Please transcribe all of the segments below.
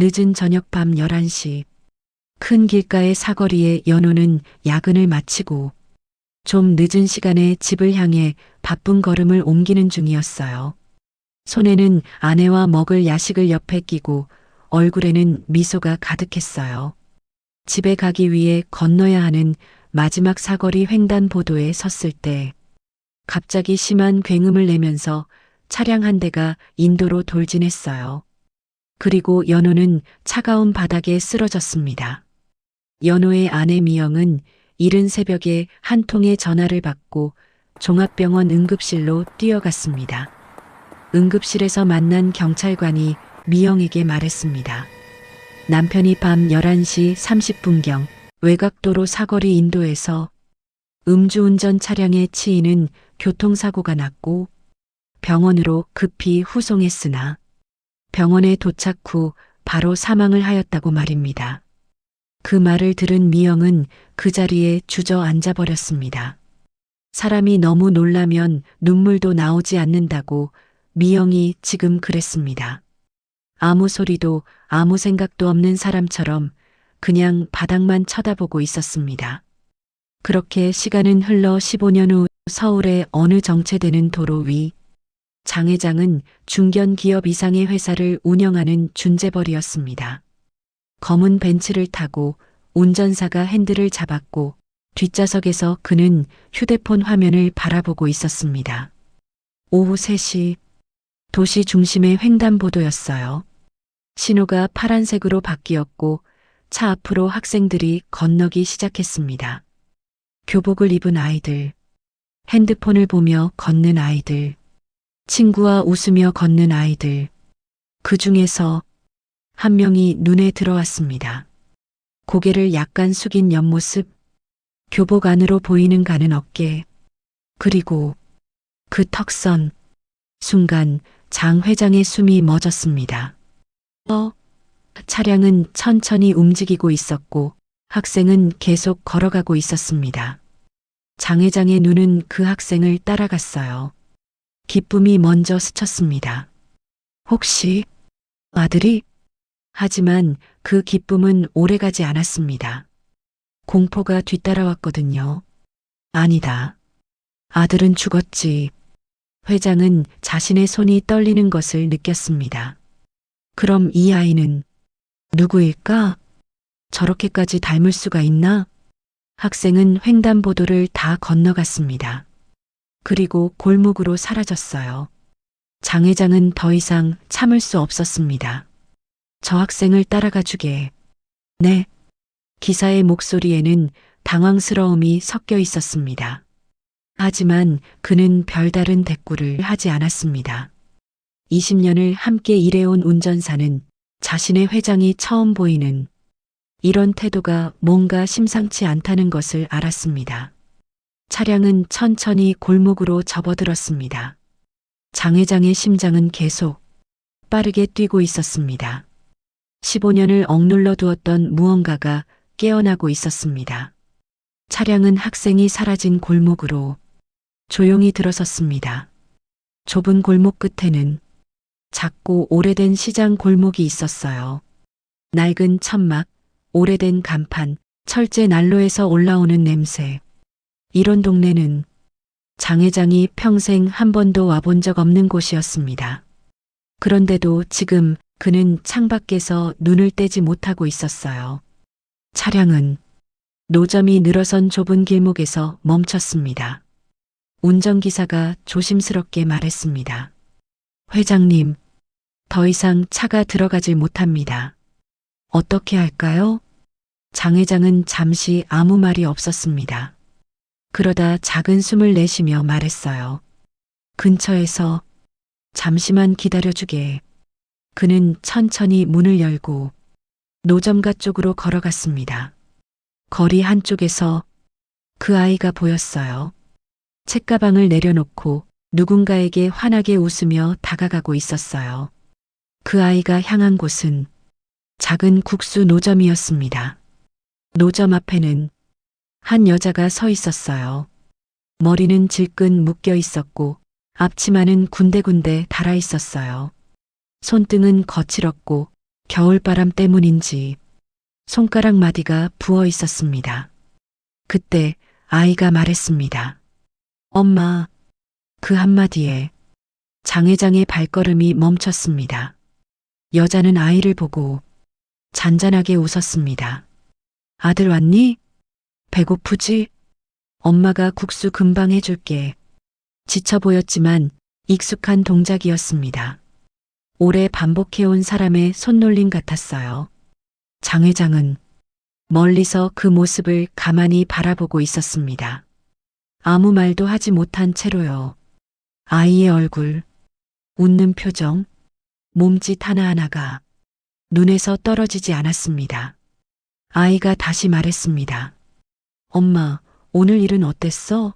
늦은 저녁 밤 11시. 큰 길가의 사거리에 연호는 야근을 마치고 좀 늦은 시간에 집을 향해 바쁜 걸음을 옮기는 중이었어요. 손에는 아내와 먹을 야식을 옆에 끼고 얼굴에는 미소가 가득했어요. 집에 가기 위해 건너야 하는 마지막 사거리 횡단보도에 섰을 때 갑자기 심한 굉음을 내면서 차량 한 대가 인도로 돌진했어요. 그리고 연호는 차가운 바닥에 쓰러졌습니다. 연호의 아내 미영은 이른 새벽에 한 통의 전화를 받고 종합병원 응급실로 뛰어갔습니다. 응급실에서 만난 경찰관이 미영에게 말했습니다. 남편이 밤 11시 30분경 외곽도로 사거리 인도에서 음주운전 차량에 치이는 교통사고가 났고 병원으로 급히 후송했으나 병원에 도착 후 바로 사망을 하였다고 말입니다. 그 말을 들은 미영은 그 자리에 주저앉아 버렸습니다. 사람이 너무 놀라면 눈물도 나오지 않는다고 미영이 지금 그랬습니다. 아무 소리도 아무 생각도 없는 사람처럼 그냥 바닥만 쳐다보고 있었습니다. 그렇게 시간은 흘러 15년 후 서울의 어느 정체되는 도로 위, 장 회장은 중견 기업 이상의 회사를 운영하는 준재벌이었습니다. 검은 벤츠를 타고 운전사가 핸들을 잡았고 뒷좌석에서 그는 휴대폰 화면을 바라보고 있었습니다. 오후 3시 도시 중심의 횡단보도였어요. 신호가 파란색으로 바뀌었고 차 앞으로 학생들이 건너기 시작했습니다. 교복을 입은 아이들, 핸드폰을 보며 걷는 아이들, 친구와 웃으며 걷는 아이들, 그 중에서 한 명이 눈에 들어왔습니다. 고개를 약간 숙인 옆모습, 교복 안으로 보이는 가는 어깨, 그리고 그 턱선. 순간 장 회장의 숨이 멎었습니다. 차량은 천천히 움직이고 있었고 학생은 계속 걸어가고 있었습니다. 장 회장의 눈은 그 학생을 따라갔어요. 기쁨이 먼저 스쳤습니다. 혹시 아들이? 하지만 그 기쁨은 오래가지 않았습니다. 공포가 뒤따라왔거든요. 아니다. 아들은 죽었지. 회장은 자신의 손이 떨리는 것을 느꼈습니다. 그럼 이 아이는 누구일까? 저렇게까지 닮을 수가 있나? 학생은 횡단보도를 다 건너갔습니다. 그리고 골목으로 사라졌어요. 장 회장은 더 이상 참을 수 없었습니다. 저 학생을 따라가 주게. 네. 기사의 목소리에는 당황스러움이 섞여 있었습니다. 하지만 그는 별다른 대꾸를 하지 않았습니다. 20년을 함께 일해온 운전사는 자신의 회장이 처음 보이는 이런 태도가 뭔가 심상치 않다는 것을 알았습니다. 차량은 천천히 골목으로 접어들었습니다. 장 회장의 심장은 계속 빠르게 뛰고 있었습니다. 15년을 억눌러 두었던 무언가가 깨어나고 있었습니다. 차량은 학생이 사라진 골목으로 조용히 들어섰습니다. 좁은 골목 끝에는 작고 오래된 시장 골목이 있었어요. 낡은 천막, 오래된 간판, 철제 난로에서 올라오는 냄새. 이런 동네는 장 회장이 평생 한 번도 와본 적 없는 곳이었습니다. 그런데도 지금 그는 창밖에서 눈을 떼지 못하고 있었어요. 차량은 노점이 늘어선 좁은 길목에서 멈췄습니다. 운전기사가 조심스럽게 말했습니다. 회장님, 더 이상 차가 들어가질 못합니다. 어떻게 할까요? 장 회장은 잠시 아무 말이 없었습니다. 그러다 작은 숨을 내쉬며 말했어요. 근처에서 잠시만 기다려주게. 그는 천천히 문을 열고 노점가 쪽으로 걸어갔습니다. 거리 한쪽에서 그 아이가 보였어요. 책가방을 내려놓고 누군가에게 환하게 웃으며 다가가고 있었어요. 그 아이가 향한 곳은 작은 국수 노점이었습니다. 노점 앞에는 한 여자가 서 있었어요. 머리는 질끈 묶여 있었고 앞치마는 군데군데 달아 있었어요. 손등은 거칠었고 겨울바람 때문인지 손가락 마디가 부어 있었습니다. 그때 아이가 말했습니다. 엄마. 그 한마디에 장 회장의 발걸음이 멈췄습니다. 여자는 아이를 보고 잔잔하게 웃었습니다. 아들 왔니? 배고프지? 엄마가 국수 금방 해줄게. 지쳐 보였지만 익숙한 동작이었습니다. 오래 반복해온 사람의 손놀림 같았어요. 장 회장은 멀리서 그 모습을 가만히 바라보고 있었습니다. 아무 말도 하지 못한 채로요. 아이의 얼굴, 웃는 표정, 몸짓 하나하나가 눈에서 떨어지지 않았습니다. 아이가 다시 말했습니다. 엄마, 오늘 일은 어땠어?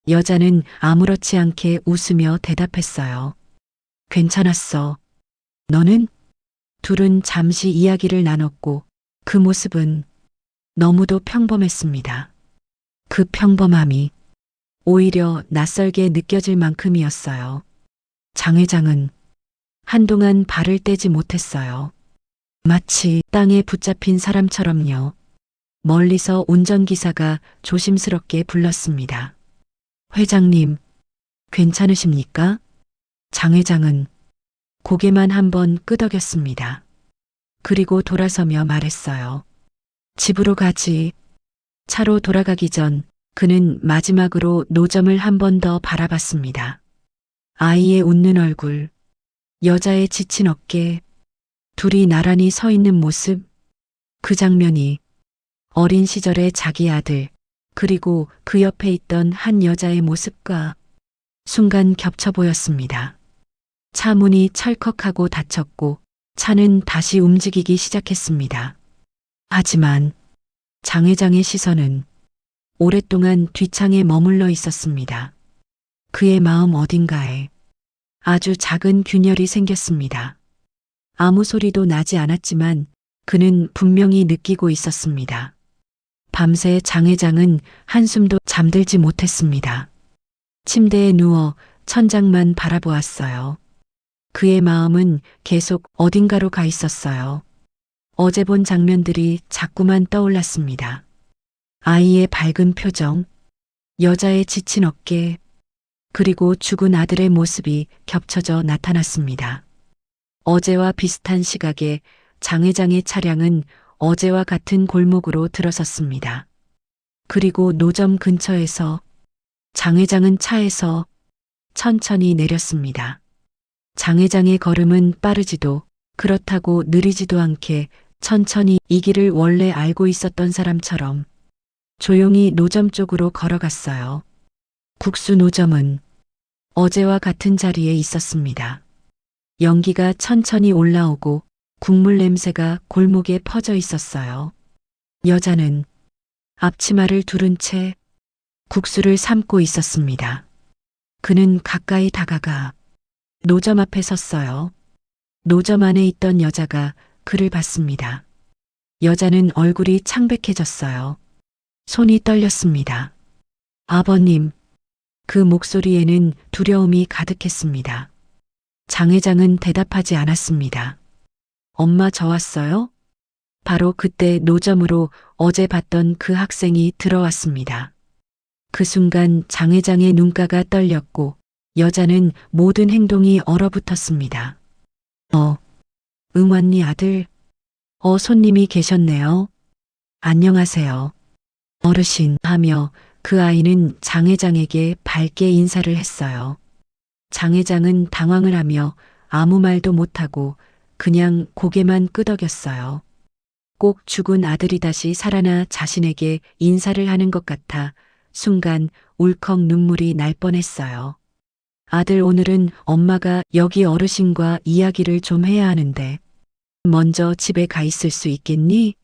여자는 아무렇지 않게 웃으며 대답했어요. 괜찮았어. 너는? 둘은 잠시 이야기를 나눴고 그 모습은 너무도 평범했습니다. 그 평범함이 오히려 낯설게 느껴질 만큼이었어요. 장 회장은 한동안 발을 떼지 못했어요. 마치 땅에 붙잡힌 사람처럼요. 멀리서 운전기사가 조심스럽게 불렀습니다. 회장님, 괜찮으십니까? 장 회장은 고개만 한번 끄덕였습니다. 그리고 돌아서며 말했어요. 집으로 가지. 차로 돌아가기 전 그는 마지막으로 노점을 한 번 더 바라봤습니다. 아이의 웃는 얼굴, 여자의 지친 어깨, 둘이 나란히 서 있는 모습, 그 장면이 어린 시절의 자기 아들, 그리고 그 옆에 있던 한 여자의 모습과 순간 겹쳐 보였습니다. 차 문이 철컥하고 닫혔고 차는 다시 움직이기 시작했습니다. 하지만 장 회장의 시선은 오랫동안 뒷창에 머물러 있었습니다. 그의 마음 어딘가에 아주 작은 균열이 생겼습니다. 아무 소리도 나지 않았지만 그는 분명히 느끼고 있었습니다. 밤새 장 회장은 한숨도 잠들지 못했습니다. 침대에 누워 천장만 바라보았어요. 그의 마음은 계속 어딘가로 가 있었어요. 어제 본 장면들이 자꾸만 떠올랐습니다. 아이의 밝은 표정, 여자의 지친 어깨, 그리고 죽은 아들의 모습이 겹쳐져 나타났습니다. 어제와 비슷한 시각에 장 회장의 차량은 어제와 같은 골목으로 들어섰습니다. 그리고 노점 근처에서 장 회장은 차에서 천천히 내렸습니다. 장 회장의 걸음은 빠르지도 그렇다고 느리지도 않게 천천히 이 길을 원래 알고 있었던 사람처럼 조용히 노점 쪽으로 걸어갔어요. 국수 노점은 어제와 같은 자리에 있었습니다. 연기가 천천히 올라오고 국물 냄새가 골목에 퍼져 있었어요. 여자는 앞치마를 두른 채 국수를 삶고 있었습니다. 그는 가까이 다가가 노점 앞에 섰어요. 노점 안에 있던 여자가 그를 봤습니다. 여자는 얼굴이 창백해졌어요. 손이 떨렸습니다. 아버님. 그 목소리에는 두려움이 가득했습니다. 장 회장은 대답하지 않았습니다. 엄마 저 왔어요? 바로 그때 노점으로 어제 봤던 그 학생이 들어왔습니다. 그 순간 장 회장의 눈가가 떨렸고 여자는 모든 행동이 얼어붙었습니다. 왔니 아들? 손님이 계셨네요. 안녕하세요. 어르신 하며 그 아이는 장 회장에게 밝게 인사를 했어요. 장 회장은 당황을 하며 아무 말도 못하고 그냥 고개만 끄덕였어요. 꼭 죽은 아들이 다시 살아나 자신에게 인사를 하는 것 같아 순간 울컥 눈물이 날 뻔했어요. 아들 오늘은 엄마가 여기 어르신과 이야기를 좀 해야 하는데 먼저 집에 가 있을 수 있겠니?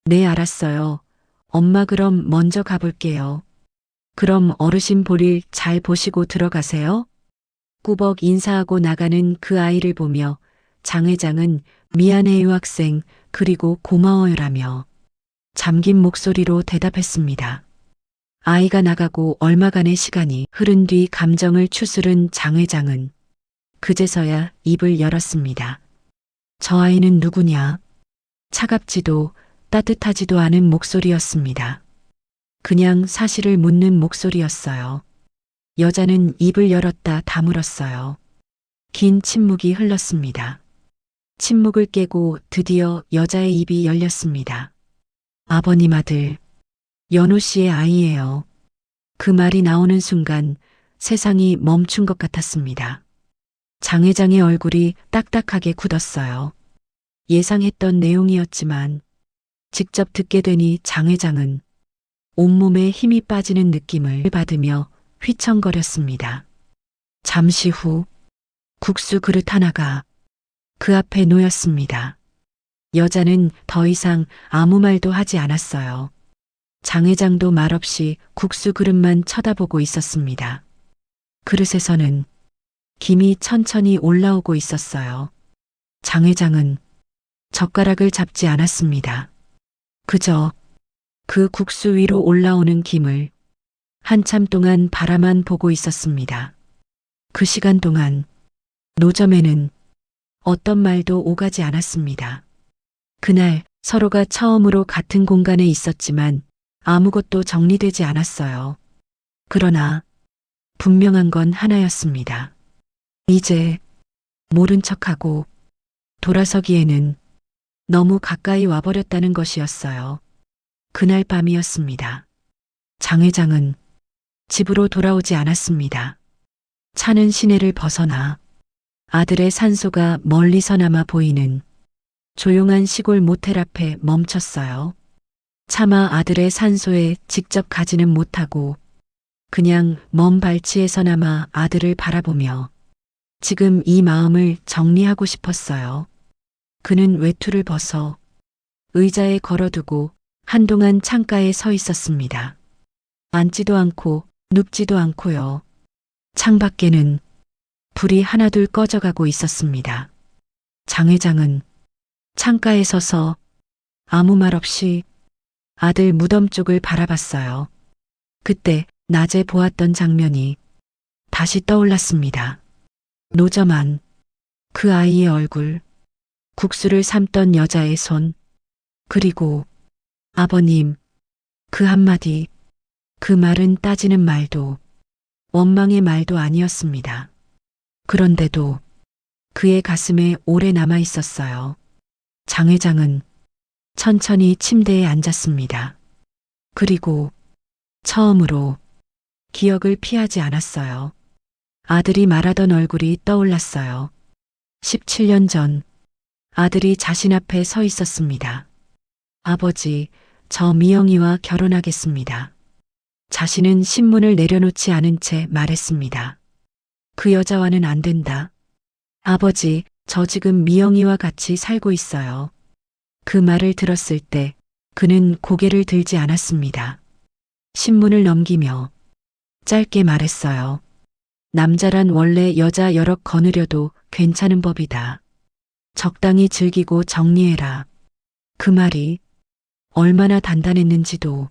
네 알았어요. 엄마 그럼 먼저 가볼게요. 그럼 어르신 볼일 잘 보시고 들어가세요. 꾸벅 인사하고 나가는 그 아이를 보며 장 회장은 미안해요 학생 그리고 고마워요라며 잠긴 목소리로 대답했습니다. 아이가 나가고 얼마간의 시간이 흐른 뒤 감정을 추스른 장 회장은 그제서야 입을 열었습니다. 저 아이는 누구냐? 차갑지도 따뜻하지도 않은 목소리였습니다. 그냥 사실을 묻는 목소리였어요. 여자는 입을 열었다 다물었어요. 긴 침묵이 흘렀습니다. 침묵을 깨고 드디어 여자의 입이 열렸습니다. 아버님 아들, 연호 씨의 아이예요. 그 말이 나오는 순간 세상이 멈춘 것 같았습니다. 장 회장의 얼굴이 딱딱하게 굳었어요. 예상했던 내용이었지만 직접 듣게 되니 장 회장은 온몸에 힘이 빠지는 느낌을 받으며 휘청거렸습니다. 잠시 후 국수 그릇 하나가 그 앞에 놓였습니다. 여자는 더 이상 아무 말도 하지 않았어요. 장 회장도 말없이 국수 그릇만 쳐다보고 있었습니다. 그릇에서는 김이 천천히 올라오고 있었어요. 장 회장은 젓가락을 잡지 않았습니다. 그저 그 국수 위로 올라오는 김을 한참 동안 바라만 보고 있었습니다. 그 시간 동안 노점에는 어떤 말도 오가지 않았습니다. 그날 서로가 처음으로 같은 공간에 있었지만 아무것도 정리되지 않았어요. 그러나 분명한 건 하나였습니다. 이제 모른 척하고 돌아서기에는 너무 가까이 와버렸다는 것이었어요. 그날 밤이었습니다. 장 회장은 집으로 돌아오지 않았습니다. 차는 시내를 벗어나 아들의 산소가 멀리서나마 보이는 조용한 시골 모텔 앞에 멈췄어요. 차마 아들의 산소에 직접 가지는 못하고 그냥 먼 발치에서나마 아들을 바라보며 지금 이 마음을 정리하고 싶었어요. 그는 외투를 벗어 의자에 걸어두고 한동안 창가에 서 있었습니다. 앉지도 않고 눕지도 않고요. 창밖에는 불이 하나둘 꺼져가고 있었습니다. 장 회장은 창가에 서서 아무 말 없이 아들 무덤 쪽을 바라봤어요. 그때 낮에 보았던 장면이 다시 떠올랐습니다. 노점안, 그 아이의 얼굴, 국수를 삶던 여자의 손, 그리고 아버님, 그 한마디, 그 말은 따지는 말도 원망의 말도 아니었습니다. 그런데도 그의 가슴에 오래 남아 있었어요. 장 회장은 천천히 침대에 앉았습니다. 그리고 처음으로 기억을 피하지 않았어요. 아들이 말하던 얼굴이 떠올랐어요. 17년 전 아들이 자신 앞에 서 있었습니다. 아버지, 저 미영이와 결혼하겠습니다. 자신은 신문을 내려놓지 않은 채 말했습니다. 그 여자와는 안 된다. 아버지, 저 지금 미영이와 같이 살고 있어요. 그 말을 들었을 때 그는 고개를 들지 않았습니다. 신문을 넘기며 짧게 말했어요. 남자란 원래 여자 여럿 거느려도 괜찮은 법이다. 적당히 즐기고 정리해라. 그 말이 얼마나 단단했는지도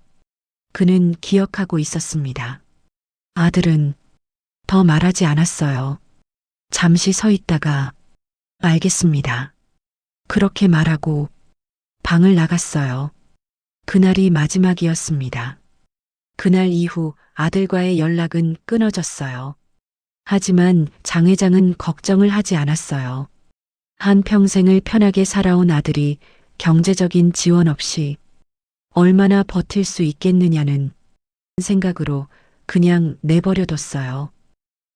그는 기억하고 있었습니다. 아들은 더 말하지 않았어요. 잠시 서 있다가 알겠습니다. 그렇게 말하고 방을 나갔어요. 그날이 마지막이었습니다. 그날 이후 아들과의 연락은 끊어졌어요. 하지만 장 회장은 걱정을 하지 않았어요. 한평생을 편하게 살아온 아들이 경제적인 지원 없이 얼마나 버틸 수 있겠느냐는 생각으로 그냥 내버려뒀어요.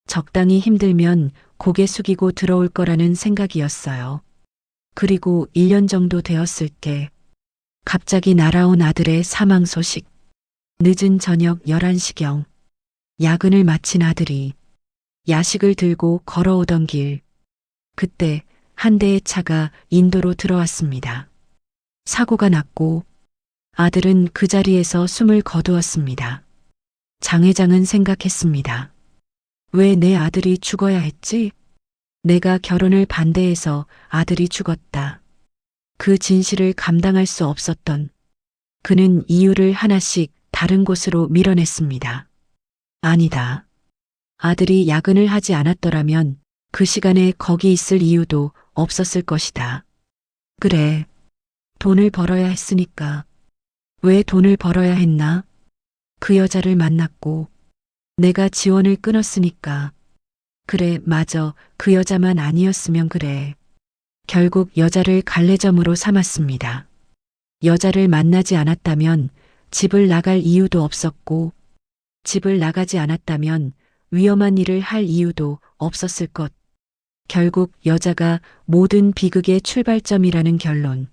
적당히 힘들면 고개 숙이고 들어올 거라는 생각이었어요. 그리고 1년 정도 되었을 때 갑자기 날아온 아들의 사망 소식. 늦은 저녁 11시경 야근을 마친 아들이 야식을 들고 걸어오던 길. 그때 한 대의 차가 인도로 들어왔습니다. 사고가 났고 아들은 그 자리에서 숨을 거두었습니다. 장 회장은 생각했습니다. 왜 내 아들이 죽어야 했지? 내가 결혼을 반대해서 아들이 죽었다. 그 진실을 감당할 수 없었던 그는 이유를 하나씩 다른 곳으로 밀어냈습니다. 아니다. 아들이 야근을 하지 않았더라면 그 시간에 거기 있을 이유도 없었을 것이다. 그래. 돈을 벌어야 했으니까. 왜 돈을 벌어야 했나? 그 여자를 만났고 내가 지원을 끊었으니까. 그래, 맞아. 그 여자만 아니었으면 그래. 결국 여자를 갈래점으로 삼았습니다. 여자를 만나지 않았다면 집을 나갈 이유도 없었고, 집을 나가지 않았다면 위험한 일을 할 이유도 없었을 것. 결국 여자가 모든 비극의 출발점이라는 결론.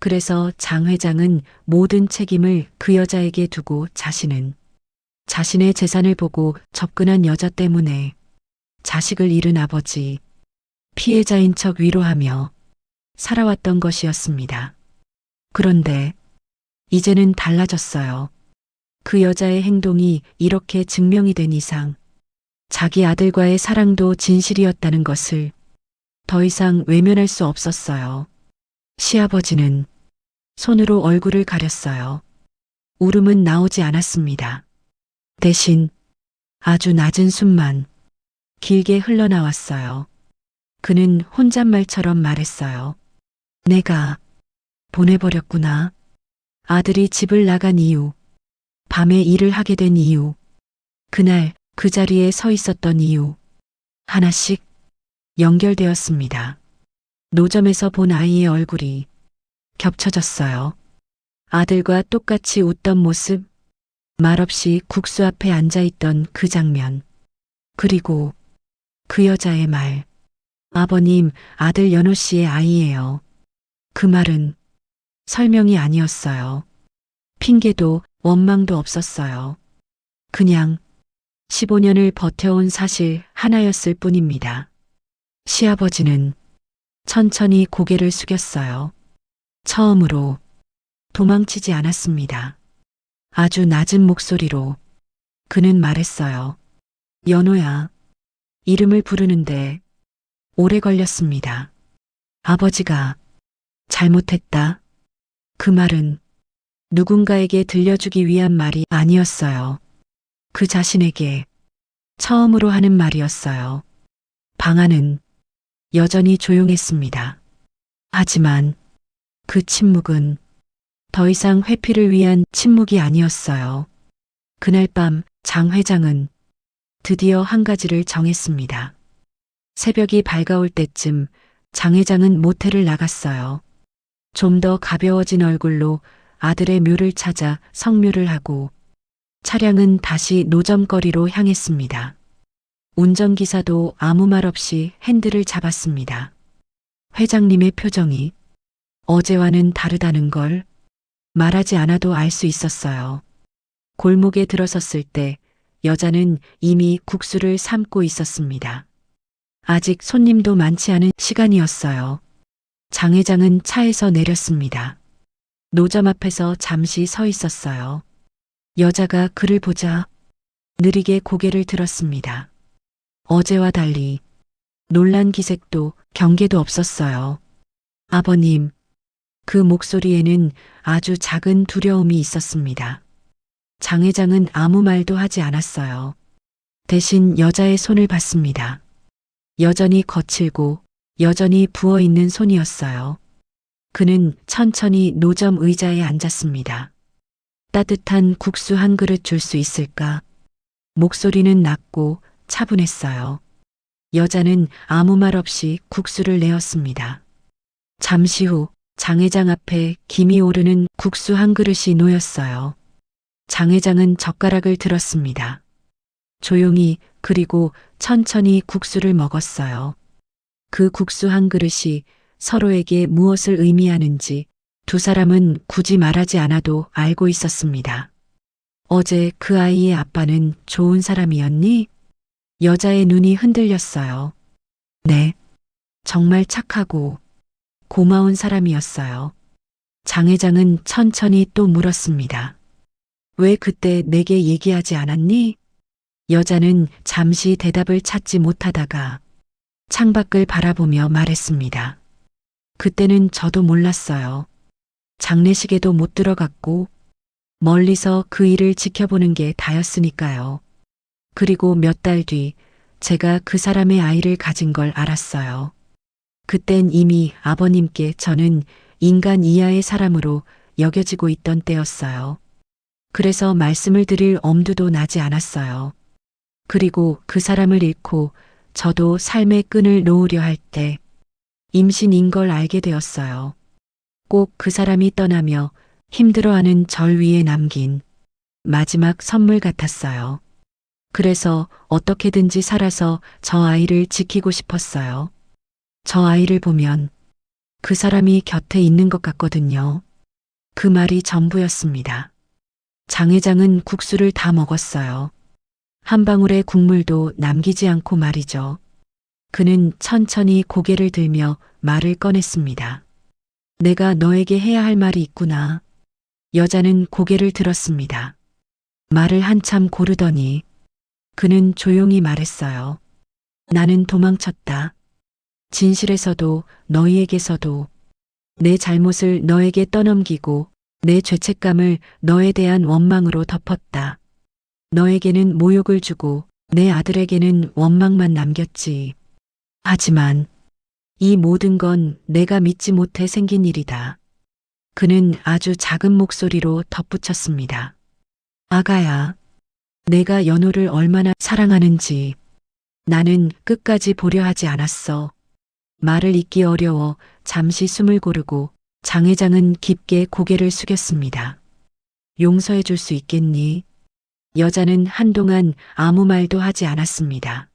그래서 장 회장은 모든 책임을 그 여자에게 두고 자신의 재산을 보고 접근한 여자 때문에 자식을 잃은 아버지, 피해자인 척 위로하며 살아왔던 것이었습니다. 그런데 이제는 달라졌어요. 그 여자의 행동이 이렇게 증명이 된 이상 자기 아들과의 사랑도 진실이었다는 것을 더 이상 외면할 수 없었어요. 시아버지는 손으로 얼굴을 가렸어요. 울음은 나오지 않았습니다. 대신 아주 낮은 숨만 길게 흘러나왔어요. 그는 혼잣말처럼 말했어요. 내가 보내버렸구나. 아들이 집을 나간 이유, 밤에 일을 하게 된 이유, 그날 그 자리에 서 있었던 이유, 하나씩 연결되었습니다. 노점에서 본 아이의 얼굴이 겹쳐졌어요. 아들과 똑같이 웃던 모습, 말없이 국수 앞에 앉아있던 그 장면, 그리고 그 여자의 말, 아버님, 아들 연호 씨의 아이예요. 그 말은 설명이 아니었어요. 핑계도 원망도 없었어요. 그냥 15년을 버텨온 사실 하나였을 뿐입니다. 시아버지는 천천히 고개를 숙였어요. 처음으로 도망치지 않았습니다. 아주 낮은 목소리로 그는 말했어요. 연호야, 이름을 부르는데 오래 걸렸습니다. 아버지가 잘못했다. 그 말은 누군가에게 들려주기 위한 말이 아니었어요. 그 자신에게 처음으로 하는 말이었어요. 방 안은 여전히 조용했습니다. 하지만 그 침묵은 더 이상 회피를 위한 침묵이 아니었어요. 그날 밤 장 회장은 드디어 한 가지를 정했습니다. 새벽이 밝아올 때쯤 장 회장은 모텔을 나갔어요. 좀 더 가벼워진 얼굴로 아들의 묘를 찾아 성묘를 하고 차량은 다시 노점거리로 향했습니다. 운전기사도 아무 말 없이 핸들을 잡았습니다. 회장님의 표정이 어제와는 다르다는 걸 말하지 않아도 알 수 있었어요. 골목에 들어섰을 때 여자는 이미 국수를 삶고 있었습니다. 아직 손님도 많지 않은 시간이었어요. 장 회장은 차에서 내렸습니다. 노점 앞에서 잠시 서 있었어요. 여자가 그를 보자 느리게 고개를 들었습니다. 어제와 달리 놀란 기색도 경계도 없었어요. 아버님, 그 목소리에는 아주 작은 두려움이 있었습니다. 장 회장은 아무 말도 하지 않았어요. 대신 여자의 손을 봤습니다. 여전히 거칠고 여전히 부어있는 손이었어요. 그는 천천히 노점 의자에 앉았습니다. 따뜻한 국수 한 그릇 줄 수 있을까? 목소리는 낮고 차분했어요. 여자는 아무 말 없이 국수를 내었습니다. 잠시 후 장 회장 앞에 김이 오르는 국수 한 그릇이 놓였어요. 장 회장은 젓가락을 들었습니다. 조용히 그리고 천천히 국수를 먹었어요. 그 국수 한 그릇이 서로에게 무엇을 의미하는지 두 사람은 굳이 말하지 않아도 알고 있었습니다. 어제 그 아이의 아빠는 좋은 사람이었니? 여자의 눈이 흔들렸어요. 네, 정말 착하고 고마운 사람이었어요. 장 회장은 천천히 또 물었습니다. 왜 그때 내게 얘기하지 않았니? 여자는 잠시 대답을 찾지 못하다가 창밖을 바라보며 말했습니다. 그때는 저도 몰랐어요. 장례식에도 못 들어갔고 멀리서 그 일을 지켜보는 게 다였으니까요. 그리고 몇 달 뒤 제가 그 사람의 아이를 가진 걸 알았어요. 그땐 이미 아버님께 저는 인간 이하의 사람으로 여겨지고 있던 때였어요. 그래서 말씀을 드릴 엄두도 나지 않았어요. 그리고 그 사람을 잃고 저도 삶의 끈을 놓으려 할 때 임신인 걸 알게 되었어요. 꼭 그 사람이 떠나며 힘들어하는 절 위에 남긴 마지막 선물 같았어요. 그래서 어떻게든지 살아서 저 아이를 지키고 싶었어요. 저 아이를 보면 그 사람이 곁에 있는 것 같거든요. 그 말이 전부였습니다. 장 회장은 국수를 다 먹었어요. 한 방울의 국물도 남기지 않고 말이죠. 그는 천천히 고개를 들며 말을 꺼냈습니다. 내가 너에게 해야 할 말이 있구나. 여자는 고개를 들었습니다. 말을 한참 고르더니 그는 조용히 말했어요. 나는 도망쳤다. 진실에서도 너희에게서도 내 잘못을 너에게 떠넘기고 내 죄책감을 너에 대한 원망으로 덮었다. 너에게는 모욕을 주고 내 아들에게는 원망만 남겼지. 하지만 이 모든 건 내가 믿지 못해 생긴 일이다. 그는 아주 작은 목소리로 덧붙였습니다. 아가야, 내가 연호를 얼마나 사랑하는지 나는 끝까지 보려 하지 않았어. 말을 잇기 어려워 잠시 숨을 고르고 장 회장은 깊게 고개를 숙였습니다. 용서해 줄 수 있겠니? 여자는 한동안 아무 말도 하지 않았습니다.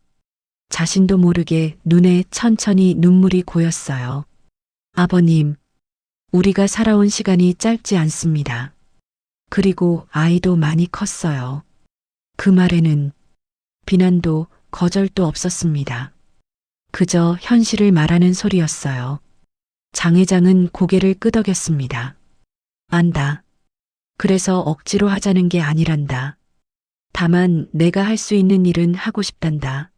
자신도 모르게 눈에 천천히 눈물이 고였어요. 아버님, 우리가 살아온 시간이 짧지 않습니다. 그리고 아이도 많이 컸어요. 그 말에는 비난도 거절도 없었습니다. 그저 현실을 말하는 소리였어요. 장 회장은 고개를 끄덕였습니다. 안다. 그래서 억지로 하자는 게 아니란다. 다만 내가 할 수 있는 일은 하고 싶단다.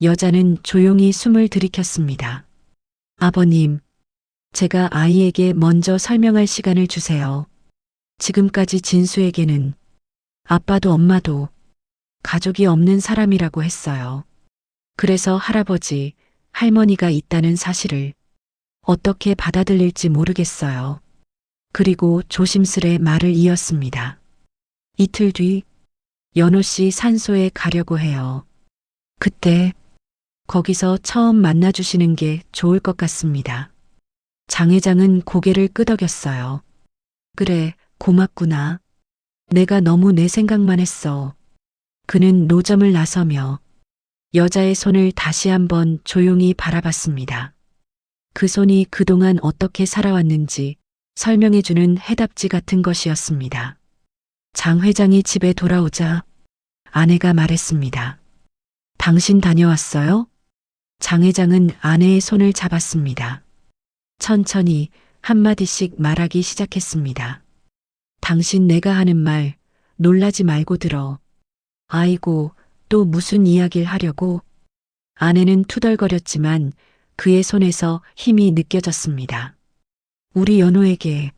여자는 조용히 숨을 들이켰습니다. 아버님, 제가 아이에게 먼저 설명할 시간을 주세요. 지금까지 진수에게는 아빠도 엄마도 가족이 없는 사람이라고 했어요. 그래서 할아버지, 할머니가 있다는 사실을 어떻게 받아들일지 모르겠어요. 그리고 조심스레 말을 이었습니다. 이틀 뒤 연호 씨 산소에 가려고 해요. 그때 거기서 처음 만나주시는 게 좋을 것 같습니다. 장 회장은 고개를 끄덕였어요. 그래, 고맙구나. 내가 너무 내 생각만 했어. 그는 노점을 나서며 여자의 손을 다시 한번 조용히 바라봤습니다. 그 손이 그동안 어떻게 살아왔는지 설명해주는 해답지 같은 것이었습니다. 장 회장이 집에 돌아오자 아내가 말했습니다. 당신 다녀왔어요? 장 회장은 아내의 손을 잡았습니다. 천천히 한마디씩 말하기 시작했습니다. 당신 내가 하는 말 놀라지 말고 들어. 아이고, 또 무슨 이야기를 하려고? 아내는 투덜거렸지만 그의 손에서 힘이 느껴졌습니다. 우리 연호에게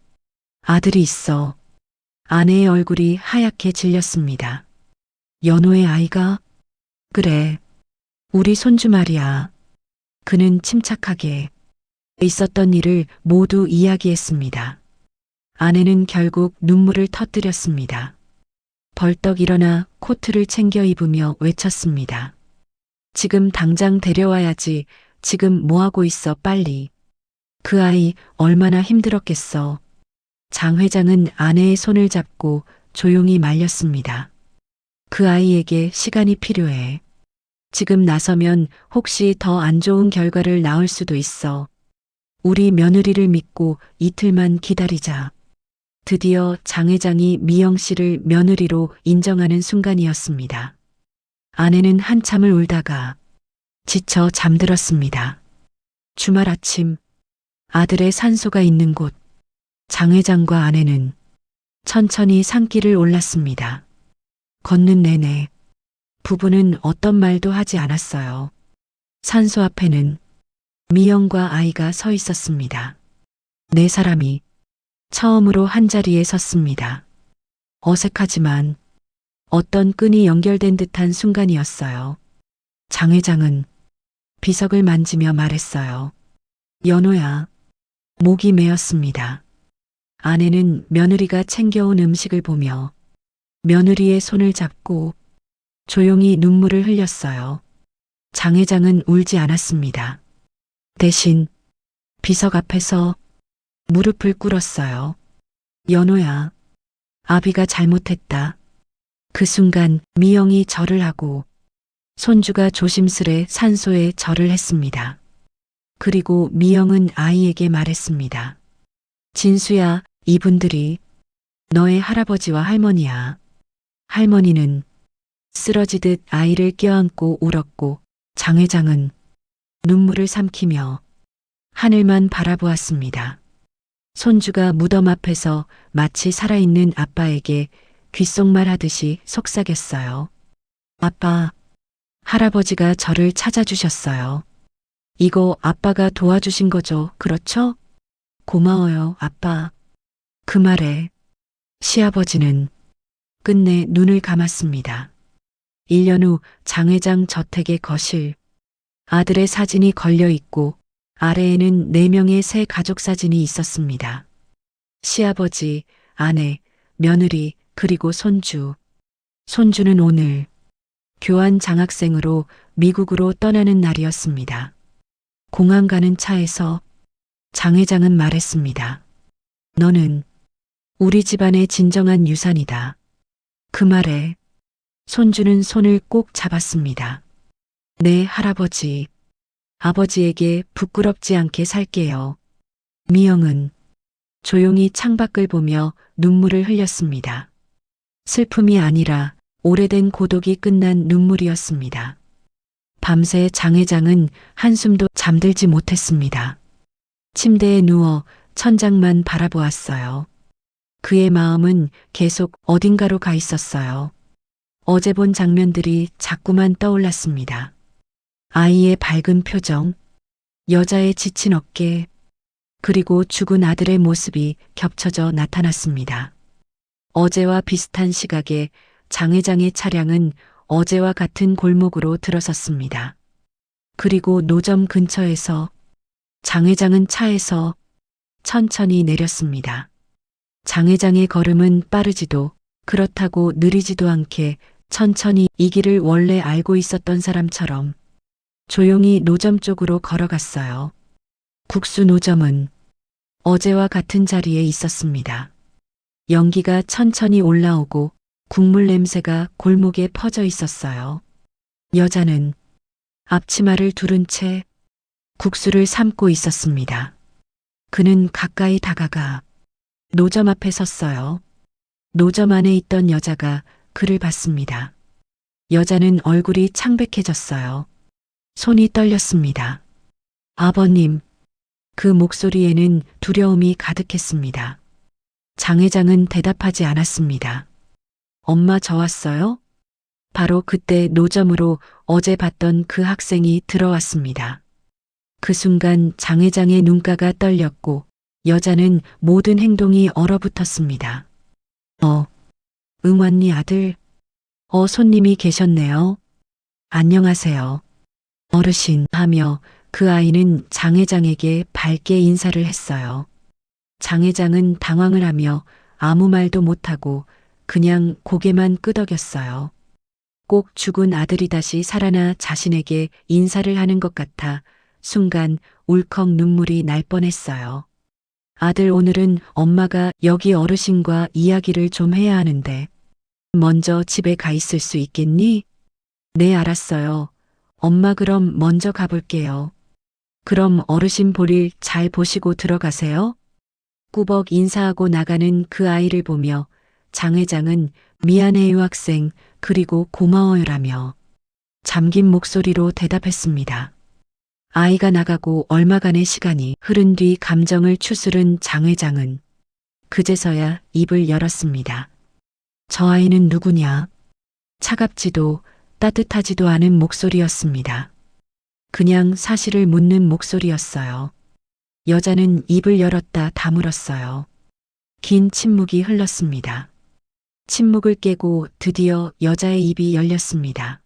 아들이 있어. 아내의 얼굴이 하얗게 질렸습니다. 연호의 아이가? 그래. 우리 손주 말이야. 그는 침착하게 있었던 일을 모두 이야기했습니다. 아내는 결국 눈물을 터뜨렸습니다. 벌떡 일어나 코트를 챙겨 입으며 외쳤습니다. 지금 당장 데려와야지. 지금 뭐하고 있어 빨리. 그 아이 얼마나 힘들었겠어. 장 회장은 아내의 손을 잡고 조용히 말렸습니다. 그 아이에게 시간이 필요해. 지금 나서면 혹시 더 안 좋은 결과를 낳을 수도 있어. 우리 며느리를 믿고 이틀만 기다리자. 드디어 장 회장이 미영 씨를 며느리로 인정하는 순간이었습니다. 아내는 한참을 울다가 지쳐 잠들었습니다. 주말 아침 아들의 산소가 있는 곳 장 회장과 아내는 천천히 산길을 올랐습니다. 걷는 내내 부부는 어떤 말도 하지 않았어요. 산소 앞에는 미영과 아이가 서 있었습니다. 네 사람이 처음으로 한자리에 섰습니다. 어색하지만 어떤 끈이 연결된 듯한 순간이었어요. 장 회장은 비석을 만지며 말했어요. 연호야. 목이 메었습니다. 아내는 며느리가 챙겨온 음식을 보며 며느리의 손을 잡고 조용히 눈물을 흘렸어요. 장 회장은 울지 않았습니다. 대신 비석 앞에서 무릎을 꿇었어요. 연호야, 아비가 잘못했다. 그 순간 미영이 절을 하고 손주가 조심스레 산소에 절을 했습니다. 그리고 미영은 아이에게 말했습니다. 진수야, 이분들이 너의 할아버지와 할머니야. 할머니는 쓰러지듯 아이를 껴안고 울었고 장 회장은 눈물을 삼키며 하늘만 바라보았습니다. 손주가 무덤 앞에서 마치 살아있는 아빠에게 귓속말 하듯이 속삭였어요. 아빠, 할아버지가 저를 찾아주셨어요. 이거 아빠가 도와주신 거죠, 그렇죠? 고마워요, 아빠. 그 말에 시아버지는 끝내 눈을 감았습니다. 1년 후 장 회장 저택의 거실. 아들의 사진이 걸려 있고 아래에는 4명의 새 가족 사진이 있었습니다. 시아버지, 아내, 며느리, 그리고 손주. 손주는 오늘 교환 장학생으로 미국으로 떠나는 날이었습니다. 공항 가는 차에서 장 회장은 말했습니다. 너는 우리 집안의 진정한 유산이다. 그 말에 손주는 손을 꼭 잡았습니다. 네, 할아버지. 아버지에게 부끄럽지 않게 살게요. 미영은 조용히 창밖을 보며 눈물을 흘렸습니다. 슬픔이 아니라 오래된 고독이 끝난 눈물이었습니다. 밤새 장 회장은 한숨도 잠들지 못했습니다. 침대에 누워 천장만 바라보았어요. 그의 마음은 계속 어딘가로 가 있었어요. 어제 본 장면들이 자꾸만 떠올랐습니다. 아이의 밝은 표정, 여자의 지친 어깨, 그리고 죽은 아들의 모습이 겹쳐져 나타났습니다. 어제와 비슷한 시각에 장 회장의 차량은 어제와 같은 골목으로 들어섰습니다. 그리고 노점 근처에서 장 회장은 차에서 천천히 내렸습니다. 장 회장의 걸음은 빠르지도 그렇다고 느리지도 않게 천천히 이 길을 원래 알고 있었던 사람처럼 조용히 노점 쪽으로 걸어갔어요. 국수 노점은 어제와 같은 자리에 있었습니다. 연기가 천천히 올라오고 국물 냄새가 골목에 퍼져 있었어요. 여자는 앞치마를 두른 채 국수를 삶고 있었습니다. 그는 가까이 다가가 노점 앞에 섰어요. 노점 안에 있던 여자가 그를 봤습니다. 여자는 얼굴이 창백해졌어요. 손이 떨렸습니다. 아버님, 그 목소리에는 두려움이 가득했습니다. 장 회장은 대답하지 않았습니다. 엄마 저 왔어요? 바로 그때 노점으로 어제 봤던 그 학생이 들어왔습니다. 그 순간 장 회장의 눈가가 떨렸고 여자는 모든 행동이 얼어붙었습니다. 응왔니 아들? 손님이 계셨네요. 안녕하세요. 어르신 하며 그 아이는 장 회장에게 밝게 인사를 했어요. 장 회장은 당황을 하며 아무 말도 못하고 그냥 고개만 끄덕였어요. 꼭 죽은 아들이 다시 살아나 자신에게 인사를 하는 것 같아 순간 울컥 눈물이 날 뻔했어요. 아들, 오늘은 엄마가 여기 어르신과 이야기를 좀 해야 하는데 먼저 집에 가 있을 수 있겠니? 네, 알았어요. 엄마 그럼 먼저 가볼게요. 그럼 어르신 볼일 잘 보시고 들어가세요. 꾸벅 인사하고 나가는 그 아이를 보며 장 회장은 미안해요 학생, 그리고 고마워요라며 잠긴 목소리로 대답했습니다. 아이가 나가고 얼마간의 시간이 흐른 뒤 감정을 추스른 장 회장은 그제서야 입을 열었습니다. 저 아이는 누구냐? 차갑지도 따뜻하지도 않은 목소리였습니다. 그냥 사실을 묻는 목소리였어요. 여자는 입을 열었다 다물었어요. 긴 침묵이 흘렀습니다. 침묵을 깨고 드디어 여자의 입이 열렸습니다.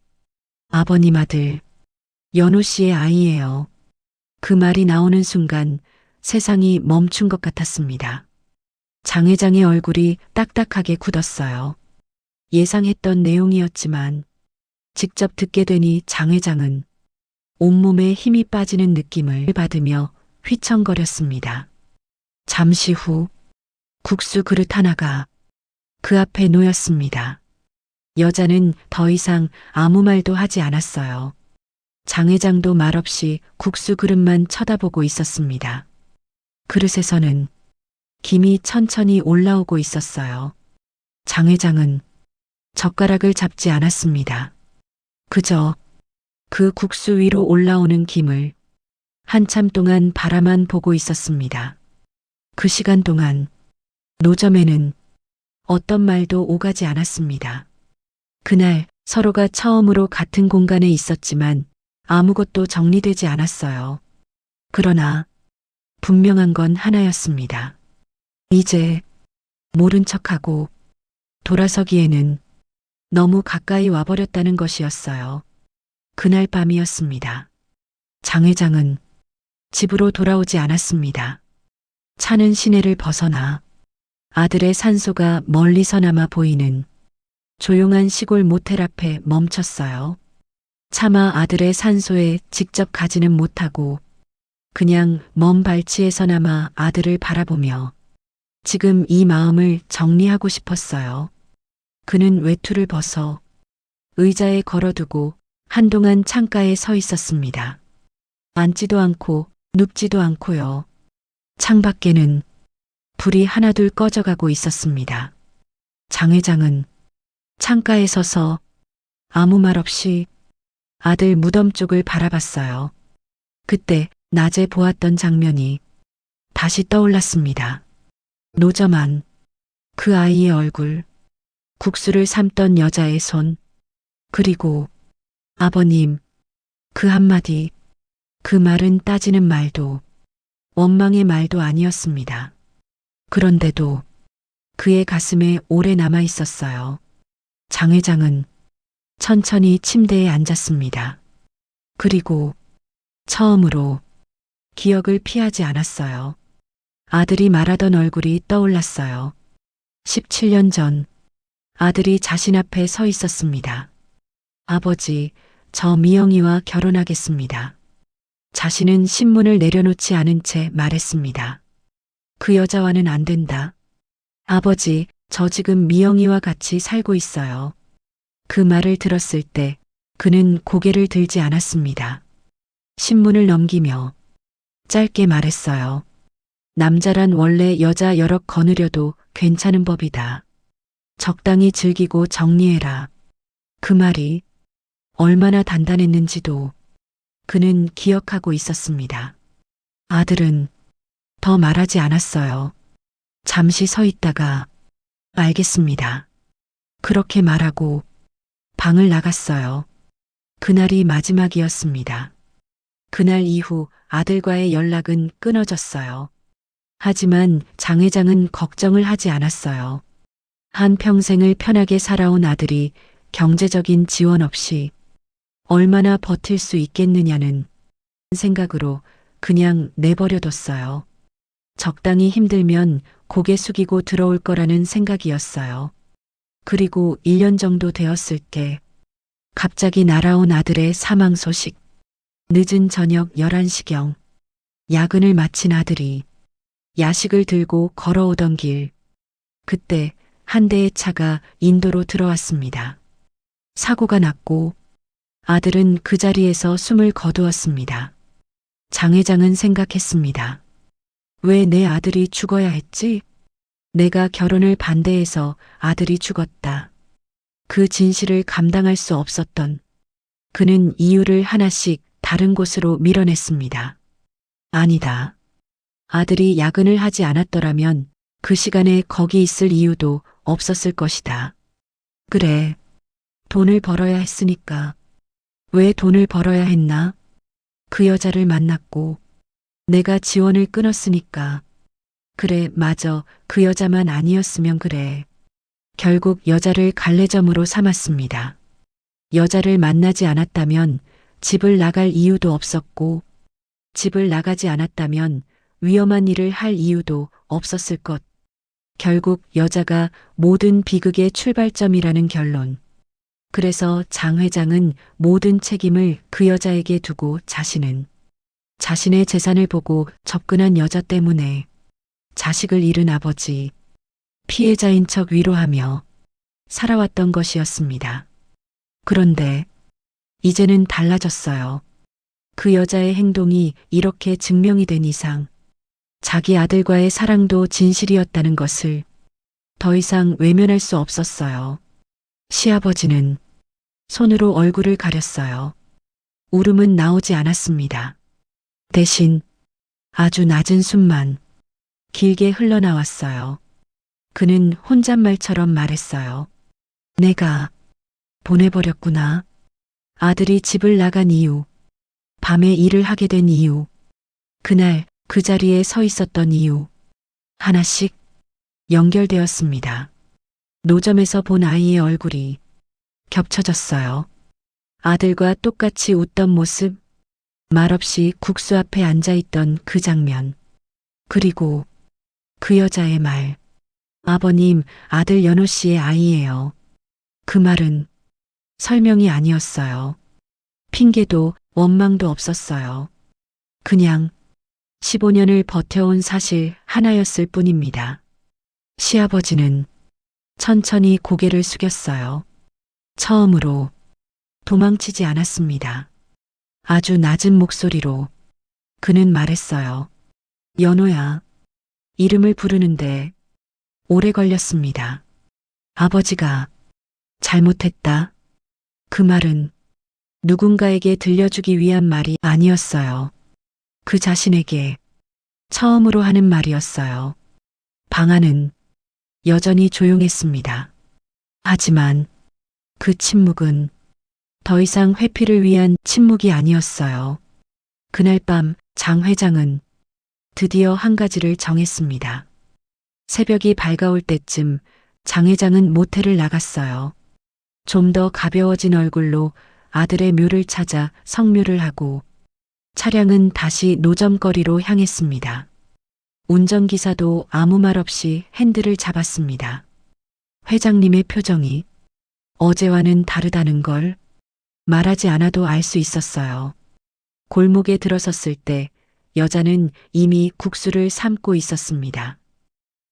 아버님, 아들 연호 씨의 아이예요. 그 말이 나오는 순간 세상이 멈춘 것 같았습니다. 장 회장의 얼굴이 딱딱하게 굳었어요. 예상했던 내용이었지만 직접 듣게 되니 장 회장은 온몸에 힘이 빠지는 느낌을 받으며 휘청거렸습니다. 잠시 후 국수 그릇 하나가 그 앞에 놓였습니다. 여자는 더 이상 아무 말도 하지 않았어요. 장 회장도 말없이 국수 그릇만 쳐다보고 있었습니다. 그릇에서는 김이 천천히 올라오고 있었어요. 장 회장은 젓가락을 잡지 않았습니다. 그저 그 국수 위로 올라오는 김을 한참 동안 바라만 보고 있었습니다. 그 시간 동안 노점에는 어떤 말도 오가지 않았습니다. 그날 서로가 처음으로 같은 공간에 있었지만 아무것도 정리되지 않았어요. 그러나 분명한 건 하나였습니다. 이제 모른 척하고 돌아서기에는 너무 가까이 와버렸다는 것이었어요. 그날 밤이었습니다. 장 회장은 집으로 돌아오지 않았습니다. 차는 시내를 벗어나 아들의 산소가 멀리서나마 보이는 조용한 시골 모텔 앞에 멈췄어요. 차마 아들의 산소에 직접 가지는 못하고 그냥 먼 발치에서나마 아들을 바라보며 지금 이 마음을 정리하고 싶었어요. 그는 외투를 벗어 의자에 걸어두고 한동안 창가에 서 있었습니다. 앉지도 않고 눕지도 않고요. 창밖에는 불이 하나둘 꺼져가고 있었습니다. 장 회장은 창가에 서서 아무 말 없이 아들 무덤 쪽을 바라봤어요. 그때 낮에 보았던 장면이 다시 떠올랐습니다. 노점안 그 아이의 얼굴, 국수를 삶던 여자의 손, 그리고 아버님, 그 한마디, 그 말은 따지는 말도 원망의 말도 아니었습니다. 그런데도 그의 가슴에 오래 남아 있었어요. 장 회장은 천천히 침대에 앉았습니다. 그리고 처음으로 기억을 피하지 않았어요. 아들이 말하던 얼굴이 떠올랐어요. 17년 전 아들이 자신 앞에 서 있었습니다. 아버지, 저 미영이와 결혼하겠습니다. 자신은 신문을 내려놓지 않은 채 말했습니다. 그 여자와는 안 된다. 아버지, 저 지금 미영이와 같이 살고 있어요. 그 말을 들었을 때 그는 고개를 들지 않았습니다. 신문을 넘기며 짧게 말했어요. 남자란 원래 여자 여러 거느려도 괜찮은 법이다. 적당히 즐기고 정리해라. 그 말이 얼마나 단단했는지도 그는 기억하고 있었습니다. 아들은 더 말하지 않았어요. 잠시 서 있다가 알겠습니다. 그렇게 말하고 방을 나갔어요. 그날이 마지막이었습니다. 그날 이후 아들과의 연락은 끊어졌어요. 하지만 장 회장은 걱정을 하지 않았어요. 한평생을 편하게 살아온 아들이 경제적인 지원 없이 얼마나 버틸 수 있겠느냐는 생각으로 그냥 내버려뒀어요. 적당히 힘들면 고개 숙이고 들어올 거라는 생각이었어요. 그리고 1년 정도 되었을 때 갑자기 날아온 아들의 사망 소식. 늦은 저녁 11시경 야근을 마친 아들이 야식을 들고 걸어오던 길. 그때 한 대의 차가 인도로 들어왔습니다. 사고가 났고 아들은 그 자리에서 숨을 거두었습니다. 장 회장은 생각했습니다. 왜 내 아들이 죽어야 했지? 내가 결혼을 반대해서 아들이 죽었다. 그 진실을 감당할 수 없었던 그는 이유를 하나씩 다른 곳으로 밀어냈습니다. 아니다. 아들이 야근을 하지 않았더라면 그 시간에 거기 있을 이유도 없었을 것이다. 그래. 돈을 벌어야 했으니까. 왜 돈을 벌어야 했나? 그 여자를 만났고 내가 지원을 끊었으니까. 그래, 맞아. 그 여자만 아니었으면 그래. 결국 여자를 갈래점으로 삼았습니다. 여자를 만나지 않았다면 집을 나갈 이유도 없었고 집을 나가지 않았다면 위험한 일을 할 이유도 없었을 것. 결국 여자가 모든 비극의 출발점이라는 결론. 그래서 장 회장은 모든 책임을 그 여자에게 두고 자신의 재산을 보고 접근한 여자 때문에 자식을 잃은 아버지, 피해자인 척 위로하며 살아왔던 것이었습니다. 그런데 이제는 달라졌어요. 그 여자의 행동이 이렇게 증명이 된 이상 자기 아들과의 사랑도 진실이었다는 것을 더 이상 외면할 수 없었어요. 시아버지는 손으로 얼굴을 가렸어요. 울음은 나오지 않았습니다. 대신 아주 낮은 숨만 길게 흘러나왔어요. 그는 혼잣말처럼 말했어요. 내가 보내버렸구나. 아들이 집을 나간 이유, 밤에 일을 하게 된 이유, 그날 그 자리에 서 있었던 이유, 하나씩 연결되었습니다. 노점에서 본 아이의 얼굴이 겹쳐졌어요. 아들과 똑같이 웃던 모습, 말없이 국수 앞에 앉아있던 그 장면, 그리고 그 여자의 말, 아버님, 아들 연호 씨의 아이예요. 그 말은 설명이 아니었어요. 핑계도 원망도 없었어요. 그냥 15년을 버텨온 사실 하나였을 뿐입니다. 시아버지는 천천히 고개를 숙였어요. 처음으로 도망치지 않았습니다. 아주 낮은 목소리로 그는 말했어요. 연호야, 이름을 부르는데 오래 걸렸습니다. 아버지가 잘못했다. 그 말은 누군가에게 들려주기 위한 말이 아니었어요. 그 자신에게 처음으로 하는 말이었어요. 방 안은 여전히 조용했습니다. 하지만 그 침묵은 더 이상 회피를 위한 침묵이 아니었어요. 그날 밤 장 회장은 드디어 한 가지를 정했습니다. 새벽이 밝아올 때쯤 장 회장은 모텔을 나갔어요. 좀 더 가벼워진 얼굴로 아들의 묘를 찾아 성묘를 하고 차량은 다시 노점거리로 향했습니다. 운전기사도 아무 말 없이 핸들을 잡았습니다. 회장님의 표정이 어제와는 다르다는 걸 말하지 않아도 알 수 있었어요. 골목에 들어섰을 때 여자는 이미 국수를 삶고 있었습니다.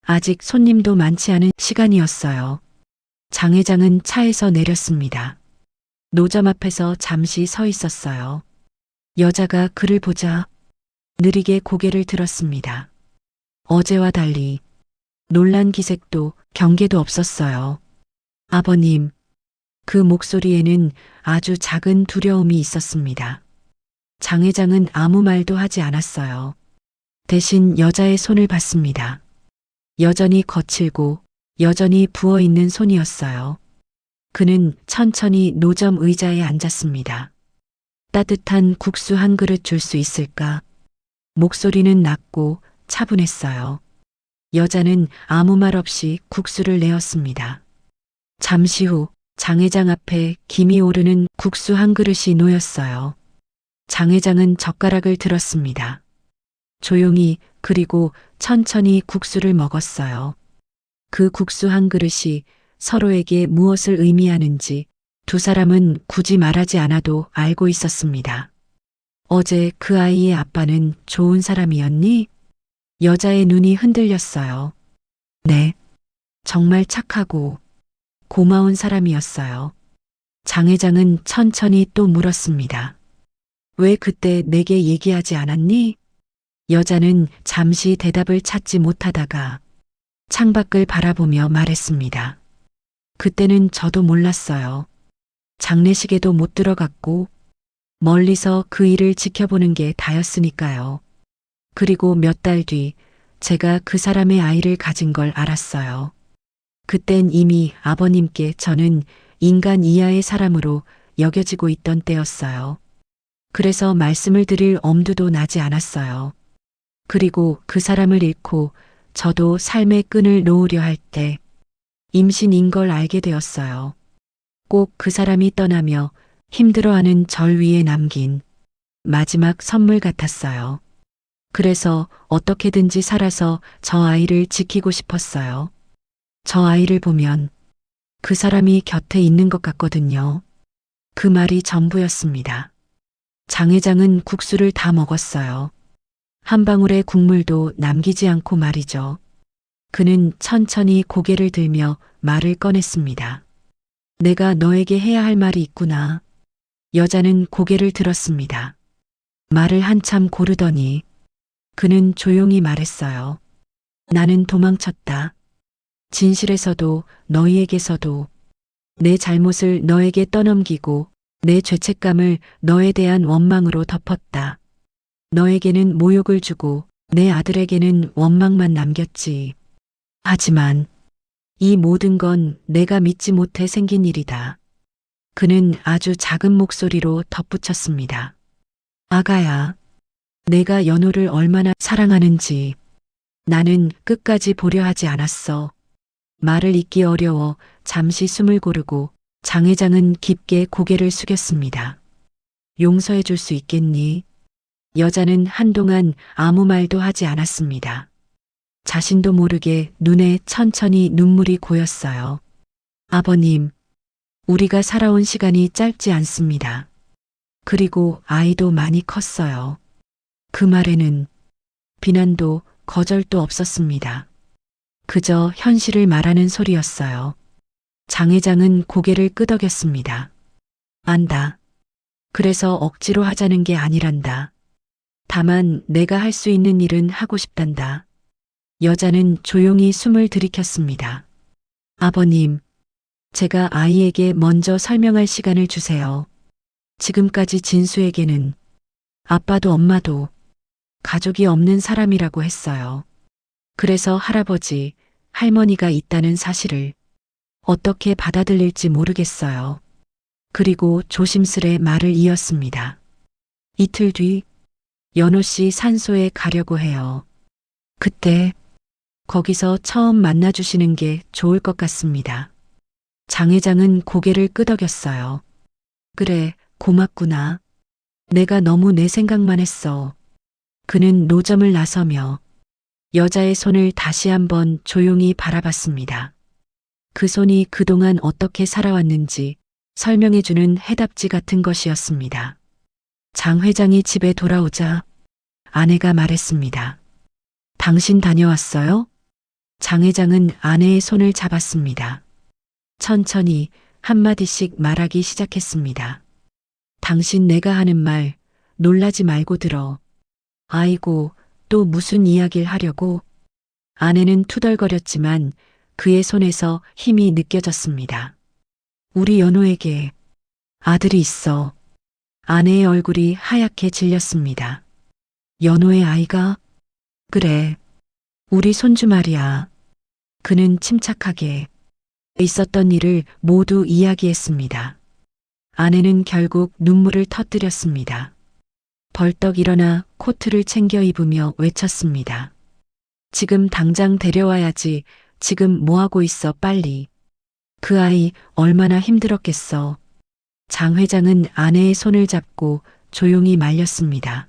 아직 손님도 많지 않은 시간이었어요. 장 회장은 차에서 내렸습니다. 노점 앞에서 잠시 서 있었어요. 여자가 그를 보자 느리게 고개를 들었습니다. 어제와 달리 놀란 기색도 경계도 없었어요. 아버님, 그 목소리에는 아주 작은 두려움이 있었습니다. 장 회장은 아무 말도 하지 않았어요. 대신 여자의 손을 봤습니다. 여전히 거칠고 여전히 부어있는 손이었어요. 그는 천천히 노점 의자에 앉았습니다. 따뜻한 국수 한 그릇 줄 수 있을까? 목소리는 낮고 차분했어요. 여자는 아무 말 없이 국수를 내었습니다. 잠시 후 장 회장 앞에 김이 오르는 국수 한 그릇이 놓였어요. 장 회장은 젓가락을 들었습니다. 조용히 그리고 천천히 국수를 먹었어요. 그 국수 한 그릇이 서로에게 무엇을 의미하는지 두 사람은 굳이 말하지 않아도 알고 있었습니다. 어제 그 아이의 아빠는 좋은 사람이었니? 여자의 눈이 흔들렸어요. 네, 정말 착하고 고마운 사람이었어요. 장 회장은 천천히 또 물었습니다. 왜 그때 내게 얘기하지 않았니? 여자는 잠시 대답을 찾지 못하다가 창밖을 바라보며 말했습니다. 그때는 저도 몰랐어요. 장례식에도 못 들어갔고 멀리서 그 일을 지켜보는 게 다였으니까요. 그리고 몇 달 뒤 제가 그 사람의 아이를 가진 걸 알았어요. 그땐 이미 아버님께 저는 인간 이하의 사람으로 여겨지고 있던 때였어요. 그래서 말씀을 드릴 엄두도 나지 않았어요. 그리고 그 사람을 잃고 저도 삶의 끈을 놓으려 할 때 임신인 걸 알게 되었어요. 꼭 그 사람이 떠나며 힘들어하는 절 위에 남긴 마지막 선물 같았어요. 그래서 어떻게든지 살아서 저 아이를 지키고 싶었어요. 저 아이를 보면 그 사람이 곁에 있는 것 같거든요. 그 말이 전부였습니다. 장 회장은 국수를 다 먹었어요. 한 방울의 국물도 남기지 않고 말이죠. 그는 천천히 고개를 들며 말을 꺼냈습니다. 내가 너에게 해야 할 말이 있구나. 여자는 고개를 들었습니다. 말을 한참 고르더니 그는 조용히 말했어요. 나는 도망쳤다. 진실에서도 너희에게서도 내 잘못을 너에게 떠넘기고 내 죄책감을 너에 대한 원망으로 덮었다. 너에게는 모욕을 주고 내 아들에게는 원망만 남겼지. 하지만 이 모든 건 내가 믿지 못해 생긴 일이다. 그는 아주 작은 목소리로 덧붙였습니다. 아가야, 내가 연호를 얼마나 사랑하는지 나는 끝까지 보려 하지 않았어. 말을 잇기 어려워 잠시 숨을 고르고 장 회장은 깊게 고개를 숙였습니다. 용서해 줄 수 있겠니? 여자는 한동안 아무 말도 하지 않았습니다. 자신도 모르게 눈에 천천히 눈물이 고였어요. 아버님, 우리가 살아온 시간이 짧지 않습니다. 그리고 아이도 많이 컸어요. 그 말에는 비난도 거절도 없었습니다. 그저 현실을 말하는 소리였어요. 장 회장은 고개를 끄덕였습니다. 안다. 그래서 억지로 하자는 게 아니란다. 다만 내가 할 수 있는 일은 하고 싶단다. 여자는 조용히 숨을 들이켰습니다. 아버님, 제가 아이에게 먼저 설명할 시간을 주세요. 지금까지 진수에게는 아빠도 엄마도 가족이 없는 사람이라고 했어요. 그래서 할아버지, 할머니가 있다는 사실을 어떻게 받아들일지 모르겠어요. 그리고 조심스레 말을 이었습니다. 이틀 뒤 연호 씨 산소에 가려고 해요. 그때 거기서 처음 만나주시는 게 좋을 것 같습니다. 장 회장은 고개를 끄덕였어요. 그래, 고맙구나. 내가 너무 내 생각만 했어. 그는 노점을 나서며 여자의 손을 다시 한번 조용히 바라봤습니다. 그 손이 그동안 어떻게 살아왔는지 설명해주는 해답지 같은 것이었습니다. 장 회장이 집에 돌아오자 아내가 말했습니다. 당신 다녀왔어요? 장 회장은 아내의 손을 잡았습니다. 천천히 한마디씩 말하기 시작했습니다. 당신 내가 하는 말 놀라지 말고 들어. 아이고, 또 무슨 이야기를 하려고? 아내는 투덜거렸지만 그의 손에서 힘이 느껴졌습니다. 우리 연호에게 아들이 있어. 아내의 얼굴이 하얗게 질렸습니다. 연호의 아이가? 그래. 우리 손주 말이야. 그는 침착하게 있었던 일을 모두 이야기했습니다. 아내는 결국 눈물을 터뜨렸습니다. 벌떡 일어나 코트를 챙겨 입으며 외쳤습니다. 지금 당장 데려와야지. 지금 뭐하고 있어 빨리. 그 아이 얼마나 힘들었겠어. 장 회장은 아내의 손을 잡고 조용히 말렸습니다.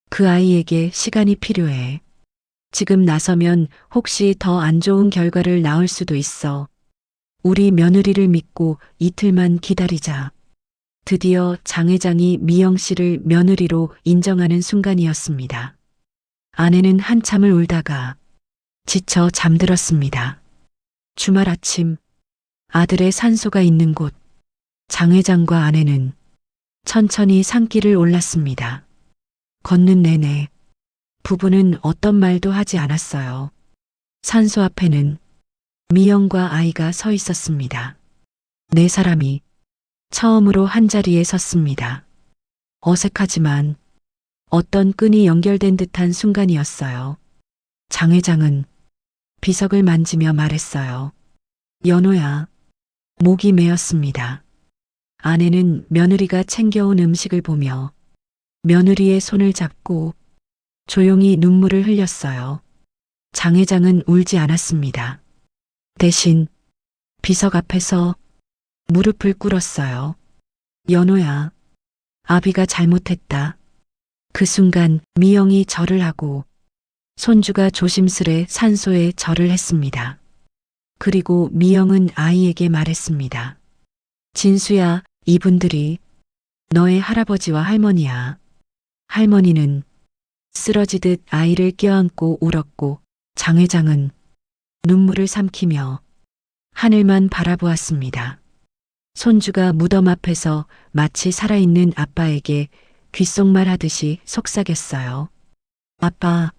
그 아이에게 시간이 필요해. 지금 나서면 혹시 더 안 좋은 결과를 낳을 수도 있어. 우리 며느리를 믿고 이틀만 기다리자. 드디어 장 회장이 미영 씨를 며느리로 인정하는 순간이었습니다. 아내는 한참을 울다가 지쳐 잠들었습니다. 주말 아침 아들의 산소가 있는 곳 장 회장과 아내는 천천히 산길을 올랐습니다. 걷는 내내 부부는 어떤 말도 하지 않았어요. 산소 앞에는 미영과 아이가 서 있었습니다. 네 사람이 처음으로 한자리에 섰습니다. 어색하지만 어떤 끈이 연결된 듯한 순간이었어요. 장 회장은 비석을 만지며 말했어요. 연호야. 목이 메었습니다. 아내는 며느리가 챙겨온 음식을 보며 며느리의 손을 잡고 조용히 눈물을 흘렸어요. 장 회장은 울지 않았습니다. 대신 비석 앞에서 무릎을 꿇었어요. 연호야, 아비가 잘못했다. 그 순간 미영이 절을 하고 손주가 조심스레 산소에 절을 했습니다. 그리고 미영은 아이에게 말했습니다. 진수야, 이분들이 너의 할아버지와 할머니야. 할머니는 쓰러지듯 아이를 껴안고 울었고 장 회장은 눈물을 삼키며 하늘만 바라보았습니다. 손주가 무덤 앞에서 마치 살아있는 아빠에게 귓속말 하듯이 속삭였어요. 아빠,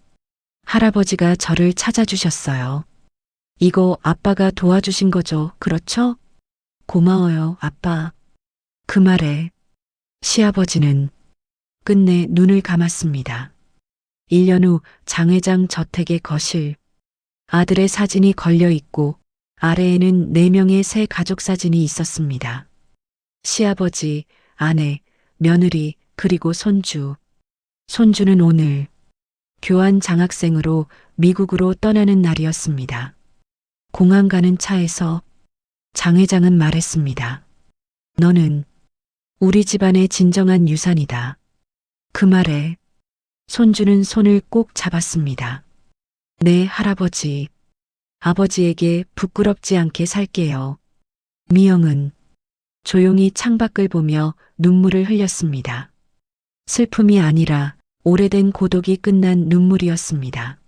할아버지가 저를 찾아주셨어요. 이거 아빠가 도와주신 거죠, 그렇죠? 고마워요, 아빠. 그 말에 시아버지는 끝내 눈을 감았습니다. 1년 후 장 회장 저택의 거실. 아들의 사진이 걸려 있고 아래에는 4명의 새 가족 사진이 있었습니다. 시아버지, 아내, 며느리, 그리고 손주. 손주는 오늘 교환 장학생으로 미국으로 떠나는 날이었습니다. 공항 가는 차에서 장 회장은 말했습니다. 너는 우리 집안의 진정한 유산이다. 그 말에 손주는 손을 꼭 잡았습니다. 네, 할아버지. 아버지에게 부끄럽지 않게 살게요. 미영은 조용히 창밖을 보며 눈물을 흘렸습니다. 슬픔이 아니라 오래된 고독이 끝난 눈물이었습니다.